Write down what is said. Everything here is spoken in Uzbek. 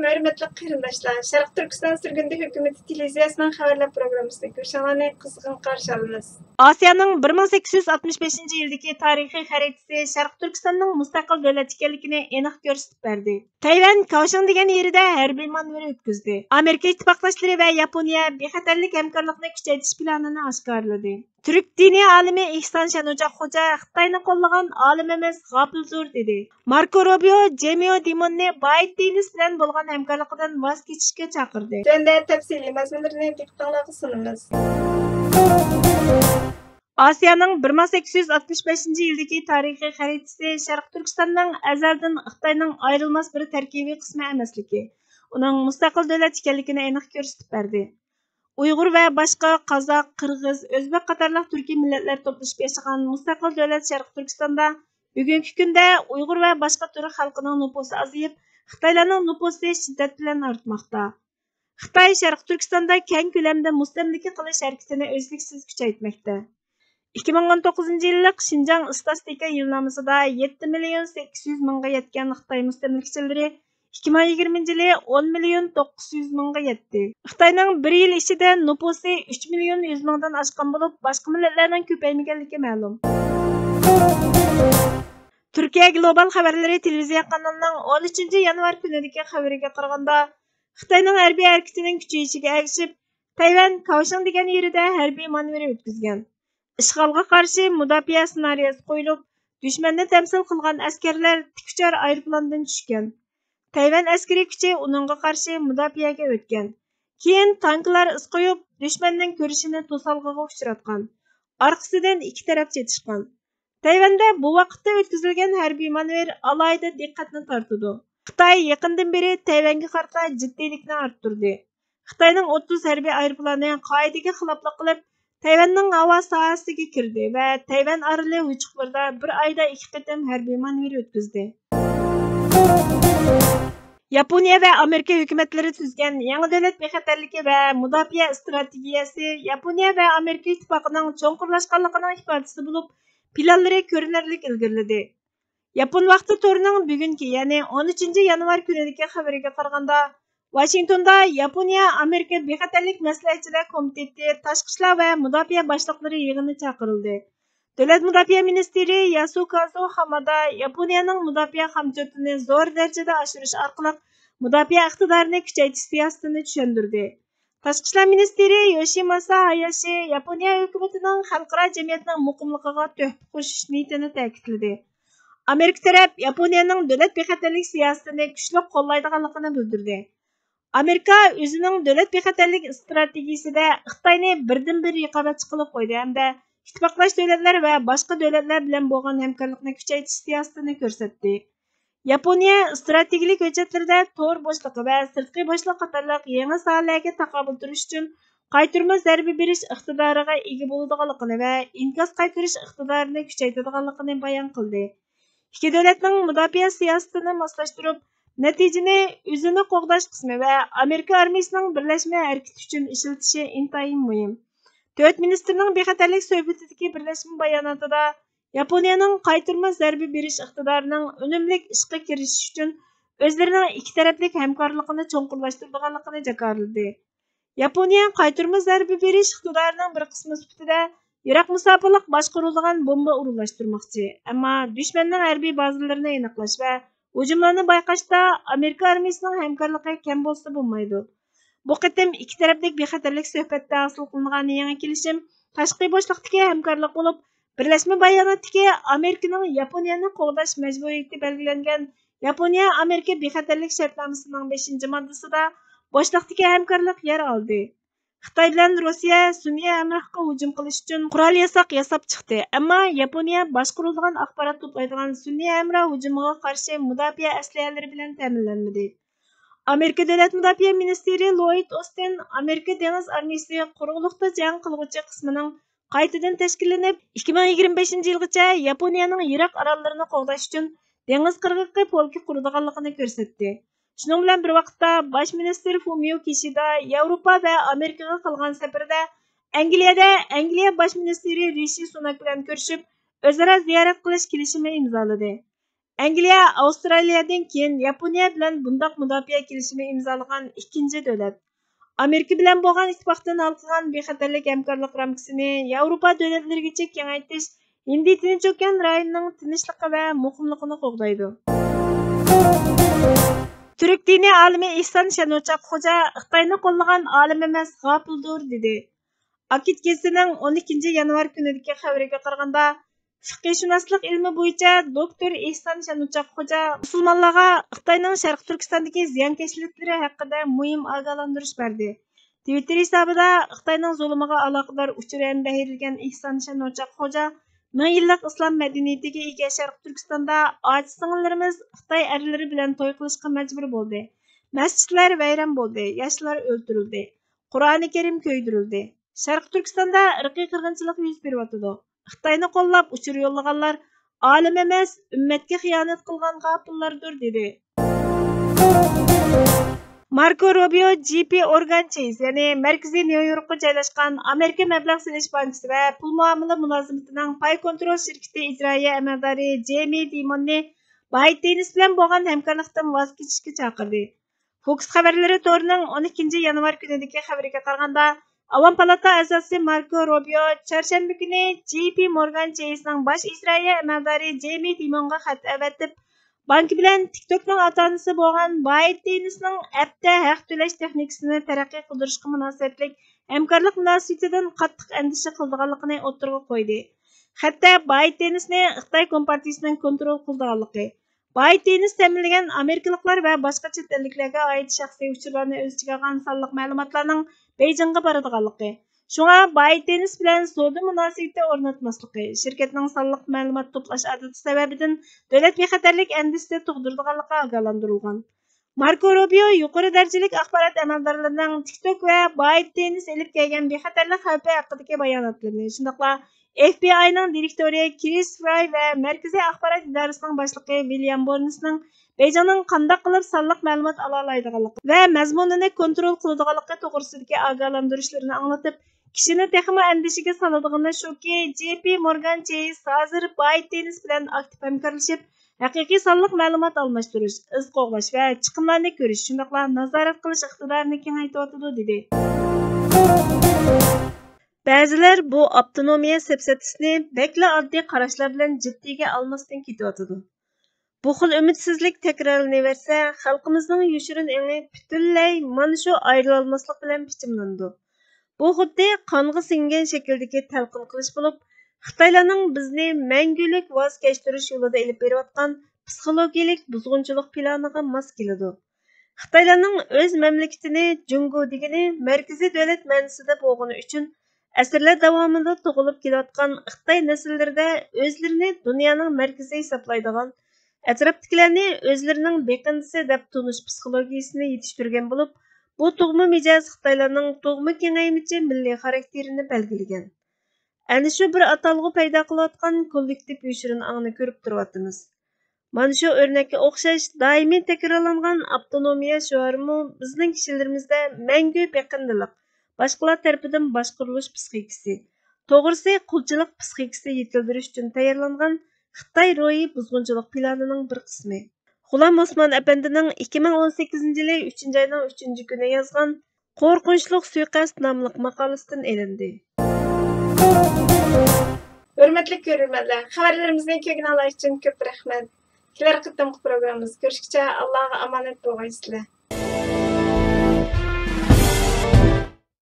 hörmetli qarindoshlar, Sharq Turkiston Sürgündü Hökuməti televiziyasının xəbərlər proqramısında görüşənləri qızğın qarşı alırıq. Asiyanın 1865 yildagi tarixiy xaritasi Sharq Turkistonning mustaqil davlat ekanligini aniq ko'rsatib berdi. Tayvan Kaohsiung degan yerida harbiy manevr o'tkazdi. Amerika ittifoqdoshlari va Yaponiya bexatarlik hamkorlikni kuchaytirish planini oshkorladi. Türk dini alimi İhsan Şanucaq Xoca Xitoyni qo'llagan olimimiz g'ofildir dedi. Marco Rubio Jamio Dimonni Bayt Dinis bilan bo'lgan hamkorligidan voz kechishga chaqirdi. Tunda tafsiliy mazmunlarini diqqatga sunamiz. Asiyanın 1865 yildagi tarixiy xaritasi Sharq Turkistonning azaldan Xitoyning ayrilmas bir tarkibiy qismi emasligi, uning mustaqil davlat ekanligini aniq ko'rsatib berdi. Uyg'ur va boshqa qozoq, qirg'iz, o'zbek qatorliq turkiy millatlar to'plashib yashagan mustaqil davlat Sharq Turkistonda bugungi kunda Uyg'ur va boshqa turk xalqining nufusi azayib, Xitoylarning nufusi shiddat bilan ortmoqda. Xitoy Sharq Turkistonda keng ko'lamda mustamlika qilish harakatini uzluksiz kuchaytmoqda. 2019 yillik Xinjiang statistika yilnamasida 7.800.000 yetgan Xitoy mustamlikachileri 2020 yili 10.900.000 yetdi. Xitoyning bir yil ichida nufusi 3.100.000 dan oshgan bo'lib, boshqa millatlarning ko'paymaganligi ma'lum. Turkiya Global xabarlari televiziya kanalining 13 yanvar kunidagi xabariga qaraganda, Xitoyning harbiy harakatining kuchayishiga ergishib, Tayvan Kaohsiung degan yerida harbiy manevr o'tkazgan. Ishg'olga qarshi mudofaa ssenariyasi qo'yilib, dushmanni tamsil qilgan askarlar tikuchar aeroplandan tushgan. Tayvan askari kuchi uningga qarshi mudofaaga o'tgan. Keyin tanklar is qo'yib, dushmanning ko'rishini to'salg'iga uchratgan. Orqasidan ikki taraf chetishgan. Tayvanda bu vaqtda o'tkazilgan harbiy manevr alohida diqqatni tortdi. Xitoy yaqindan beri Tayvanga qarata jiddiylikni orttirdi. Xitoyning 30 harbiy aeroplani qoidaga xiloflik qilib, Tayvanning havo sohasiga kirdi va Tayvan oroli uchiqlarida bir oyda 2 qatam harbiy manevr o'tkazdi. Yaponiya va Amerika hukumatlari tuzgan yangi davlat bexatarligi va mudofaa strategiyasi Yaponiya va Amerika ittifoqining cho'nqurlashganligining ifodasi bo'lib, planlari ko'rinarli ilgariladi. Yapon vaqti to'rining bugungi, ya'ni 13 yanvar kunidagi xabariga qaraganda, Washingtonda Yaponiya Amerika bexatarlik maslahatchilar komiteti tashqi ishlar va mudofaa boshliqlari yig'ini chaqirildi. Davlat mudofaa ministri Yasukazu Hamada Yaponiyaning mudofaa xamjotini zo'r darajada oshirish orqali mudofaa iqtidorini kuchaytirish siyosatini tushundirdi. Tashqi ishlar ministri Yoshimasa Hayashi Yaponiya hukumatining xalqaro jamiyatning muqimligiga tuhfa qo'shish niyatini ta'kidladi. Amerika taraf Yaponiyaning davlat bexatarlik siyosatini kuchli qo'llaydiganligini bildirdi. Amerika o'zining davlat bexatarlik strategiyasida Xitoyni birdan-bir raqobatchi qilib qo'ydi hamda ittifoqdosh davlatlar va boshqa davlatlar bilan bo'lgan hamkorlikni kuchaytirish siyosatini ko'rsatdi. Yaponiya strategik hujjatlarida to'r bo'shligi va sirtqi bo'shliq qatorliq yangi sohalarga taqobil turish uchun qaytarma zarba berish iqtidoriga ega bo'ladiganligini va inkos qaytarish iqtidorini kuchaytiradiganligini bayon qildi. Ikki davlatning mudofaa siyosatini moslashtirib, natijani o'zini qo'g'dash qismi va Amerika armiyasining birlashma harakati uchun ishlatishi intayin muhim. Dövlət ministrinin bexatarlik söhbətidəki birləşmə bayanatında Yaponiyaning qaytarma zarba berish iqtidorining unumli ishga kirishish uchun o'zlarining ikki taraflik hamkorligini cho'nqurlashtirganligini jakarladi. Yaponiya qaytarma zarba berish iqtidorining bir qismi sifatida yiroq masofalik boshqariladigan bomba o'rinlashtirmoqchi. Ammo dushmanning harbiy bazalarini aniqlash va hujumlarni bayqashda Amerika armiyasining hamkorligi kam bo'lsa bo'lmaydi. Bu qatim ikki taraflik bexatarlik suhbatida hosil qilingan yangi kelishim tashqi boshliqdagi hamkorlik bo'lib, birlashma bayonotdagi Amerikaning Yaponiyani qo'g'dash majburiyati belgilangan Yaponiya Amerika bexatarlik shartnomasining 5-moddasida boshliqdagi hamkorlik yer oldi. Xitoy bilan Rossiya sun'iy hamrohga hujum qilish uchun qurol yasab chiqdi, ammo Yaponiya boshqarilgan axborot to'playdigan sun'iy hamroh hujumiga qarshi mudofaa aslahalari bilan ta'minlanmadi. Amerika davlat mudofaa ministri Lloyd Austin Amerika dengiz armiyasi quruqlikda jang qilguvchi qismining qaytadan tashkillanib 2025 yilgacha Yaponiyaning Yiroq orollarini qo'g'dash uchun dengiz qirg'oqi polki quradiganligini ko'rsatdi. Shuning bilan bir vaqtda bosh ministr Fumio Kishida Yevropa va Amerikaga qilgan safarda Angliya bosh ministri Rishi Sunak bilan ko'rishib, o'zaro ziyorat qilish kelishimi imzoladi. Angliya Avstraliyadan keyin Yaponiya bilan bundaq mudofaa kelishimi imzolagan ikkinchi davlat. Amerika bilan bo'lgan ittifoqdan olgan bexatarlik hamkorlik ramkasini Yevropa davlatlarigacha kengaytirish Hindi Tinch okean rayonining tinchligi va muqimligini qo'g'daydi. Türk dini alimi İhsan Şanochak Xo'ja Xitoyni qo'llagan olim emas, g'ofildir dedi. Akit gazetining 12 yanvar kunidagi xabariga qaraganda, fiqhshunoslik ilmi bo'yicha doktor İhsan Şanochak Xo'ja musulmonlarga Xitoyning Sharq Turkistondagi ziyonkashliklari haqida muhim ogohlantirish berdi. Twitter hisobida Xitoyning zulmiga aloqador uchurgan berilgan İhsan Şanochak Xo'ja Ming yillik islom madaniyatiga ega Sharq Turkistonda ojiz singillarimiz Xitoy erlari bilan to'y qilishga majbur bo'ldi. Masjidlar vayron bo'ldi, yoshlar o'ldirildi. Qur'oni Karim ko'ydirildi. Sharq Turkistonda irqiy qirg'inchilik yuz beryotidi. Xitoyni qo'llab uchur yo'llaganlar olim emas, ummatga xiyonat qilgan g'ofillardir dedi. Marco Rubio JP Morgan Chase, ya'ni Markaziy Nyu-Yorkga joylashgan Amerika mablag' silish bankasi va pul muomala mulozimatining pay kontrol shirkati ijroiya amaldori Jamie Dimonni ByteDance bilan bo'lgan hamkorlikdan voz kechishga chaqirdi. Fox xabarlari to'rining 12 yanvar kunidagi xabariga qaraganda, Avam palata a'zosi Marco Rubio chorshanba kuni JP Morgan Chase'ning bosh ijroiya amaldori Jamie Dimonga xat avatib, bank bilan TikTokning ota-onasi bo'lgan ByteDance'ning appda haq to'lash texnikasini taraqqiy qildirishga munosabatlik hamkorlik munosabatidan qattiq andisha qilganligini o'tirg'a qo'ydi. Hatto ByteDance'ni Xitoy kompartiyasining kontrol qilganligi, ByteDance ta'minlagan amerikaliklar va boshqa chet elliklarga oid shaxsiy uchurlarni o'z ichiga olgan sonliq ma'lumotlarning Beijingga boradiganligi, shunga ByteDance bilan savdo munosabati o'rnatmasligi, shirkatning sonliq ma'lumot to'plash odati sababidan davlat bexatarlik andisasi tug'dirganligi ogohlantirilgan. Marco Rubio yuqori darajalik axborot amaldorlarining TikTok va ByteDance elib kelgan bexatarlik xavfi haqidagi bayonotlarini, shundaqla FBI'ning direktori Chris Fry va Markaziy axborot idorasining boshlig'i William Burnsning Beijingning qanday qilib sonliq ma'lumot ola oladiganligi va mazmunini kontrol qiladiganligi to'g'risidagi ogohlantirishlarini anglatib, kishini texmo andishiga soladiganlar shuki, JP Morgan Chase hozir ByteDance bilan aktiv hamkorlashib, haqiqiy sonliq ma'lumot almashtirish, iz qo'g'lash va chiqimlarni ko'rish, shundaqla nazorat qilish iqtidorini kengaytiryotidi dedi. Ba'zilar bu avtonomiya siyosatini bekla oddiy qarashlar bilan jiddiyga olmasdan ketyotidi. Bu xil ümidsizlik takrorlanaversa, xalqimizning yoshirin engi butunlay mana shu ayrilolmaslik bilan bichimlandi. Bu xuddi qonga singan shakldagi talqin qilish bo'lib, Xitoylarning bizni mangulik voz kechtirish yo'lida elib berayotgan psixologik buzg'unchilik planiga mos keladi. Xitoylarning o'z mamlakatini Jungo degani markaziy davlat ma'nosida bo'lgani uchun asrlar davomida tug'ilib kelayotgan Xitoy nasllarida o'zlarini dunyoning markazi hisoblaydigan, atrofdagilarni o'zlarining beqindisi deb tunish psixologiyasini yetishtirgan bo'lib, bu tug'ma mijoz Xitoylarning tug'ma kengaymichi milliy xarakterini belgilagan. Ana shu bir atalg'u paydo qilayotgan kollektiv yoshirin ongni ko'rib turyapmiz. Mana shu o'rnakka o'xshash doimiy takrorlangan avtonomiya shuarimi bizning kishilarimizda mangu beqindilik, boshqalar tarafidan boshqarilish psixikasi, to'g'risi qulchilik psixikasi yetildirish uchun tayyorlangan Xitoy ro'yi buzg'unchilik planining bir qismi. G'ulom Osmon apandining 2018-yili 3-oyning 3-kuni yozgan Qo'rqinchli suiqasd nomli maqolasidan elindi. Hurmatli ko'ruvchilar, xabarlarimizni ko'rgan uchun ko'p rahmat. Kelar qitimli programmamiz ko'rishguncha Allohga omonat bo'linglar.